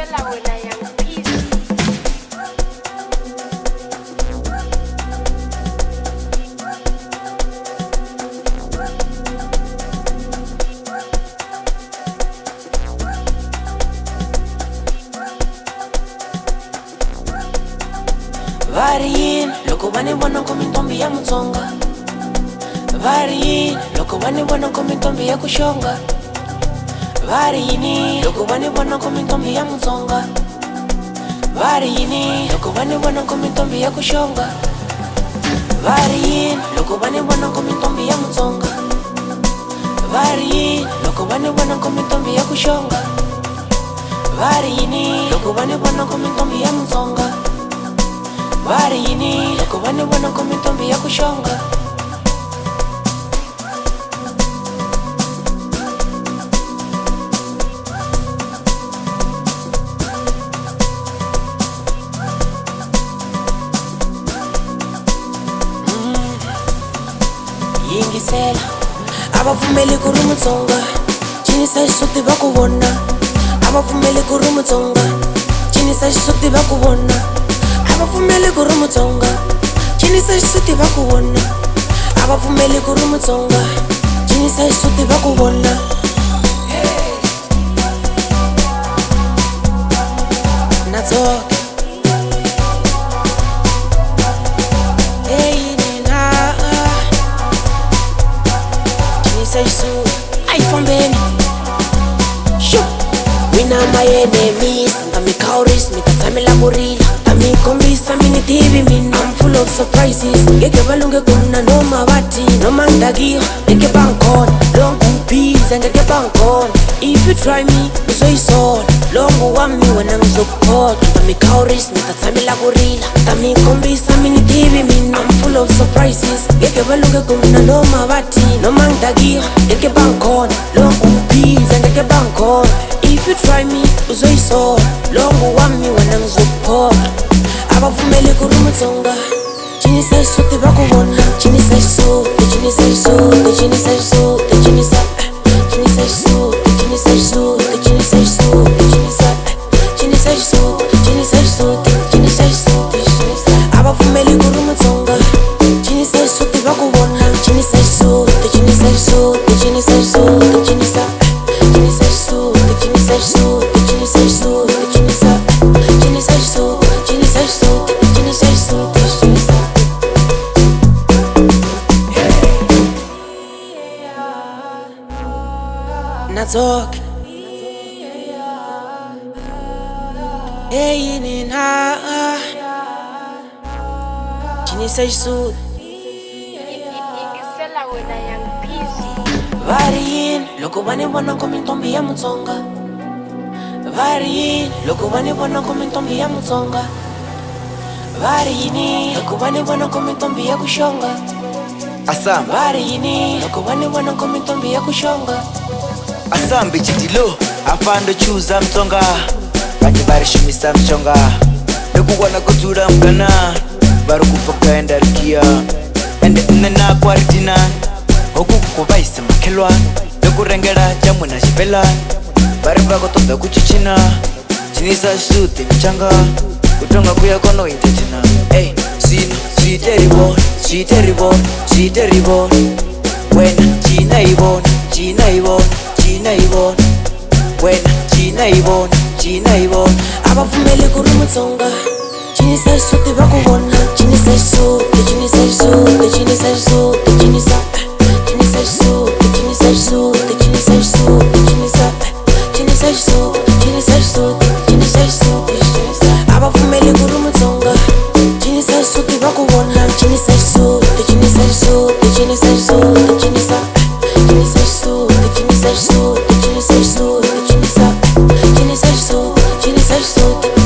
Young Pizy. Varin, loko vani vona come ntombi ya Mutsonga. Varin, loko vani vona come ntombi ya kushonga. Varini, loko vani vona come ntombi ya Mutsonga. Varini, loko vani vona come ntombi ya kushonga. Varini, loko vani vona come ntombi ya Mutsonga. Varini, loko vani vona come ntombi ya kushonga. Varini, loko vani vona come ntombi ya Mutsonga. Varini, loko vani vona come ntombi ya kushonga. Yingisela abavumeli ku ri Mutsonga. Cinisa Xisuti va ku vona. Abavumeli ku ri Mutsonga. Cinisa Xisuti va ku vona. Abavumeli ku ri Mutsonga. Cinisa Xisuti va ku vona. Abavumeli ku ri Mutsonga. Cinisa Xisuti va ku vona. Natsoka Cinisa Xisuti ayifambeni. Shoo, mina my enemies ngami cowries mitatsamela kurila. Tami kombisa mini tivi mina. I'm full of surprises. Ngeke balunge kuna noma bati noma ngidakiyo ngeke bangikhona. Longu Pizy ngeke bangikhona. If you try me uzoyisola. Longu wami wena ngizokukhohlwa. Tami cowries mitatsamela kurila. Tami kombisa mini tivi mina. I'm full of surprises. Ngeke balunge kuna noma bati noma ngidakiyo ngeke bangikhona. Longu Pizy ngeke bangikhona. If you try me uzoyisola. Longu wami wena ngizokukhohlwa. Abavumeli ku ri Mutsonga. Cinisa Xisuti va ku vona. Cinisa Xisuti, Cinisa Xisuti, Cinisa Xisuti, Cinisa Xisuti, Cinisa Xisuti, Cinisa Xisuti, Cinisa Xisuti, Cinisa Xisuti, Cinisa Xisuti, Cinisa. Abavumeli ku ri Mutsonga. Cinisa Xisuti va ku vona. Cinisa Xisuti, Cinisa Xisuti, Cinisa Xisuti, Cinisa Xisuti, Cinisa Xisuti, Cinisa Xisuti, Cinisa Xisuti, Cinisa Xisuti, Cinisa Xisuti, Cinisa. Natsoka nina Cinisa Xisuti. Young Pizy. Varin, loko vani vona come ntombi ya Mutsonga. Varin, loko vani vona come ntombi ya Mutsonga. Varini, loko vani vona come ntombi ya kushonga. Asamba, Varini, loko vani vona come ntombi ya kushonga. asambi Geedy Low afando chuza Mtsonga. Vanhu varishumisa mishonga nekuwana kudzura mugana. Vari kubva kuenda rikiya ende ine nako aritina. Hoku kuvaisa makhelwane nekurengera chamuna xibelani. Vari vakotobva kuchichina. Cinisa Xisuti michanga kutonga kuya kwanoita tina. Ey, zvino zviiterivona, zviiterivona, zviiterivona. Wena chinaivona, chinaivona, chinaivona. Wena chinaivona, chinaivona. Abavumeli ku ri Mutsonga. Cinisa Xisuti va ku vona. Cinisa Xisuti, Cinisa Xisuti, Cinisa Xisuti, Cinisa Xisuti, Cinisa Xisuti, Cinisa Xisuti, Cinisa Xisuti, Cinisa Xisuti, Cinisa Xisuti, Cinisa. Abavumeli ku ri Mutsonga. Cinisa Xisuti va ku vona. Cinisa Xisuti, Cinisa Xisuti, Cinisa Xisuti, Cinisa Xisuti, Cinisa Xisuti, Cinisa Xisuti, Cinisa Xisuti, Cinisa Xisuti.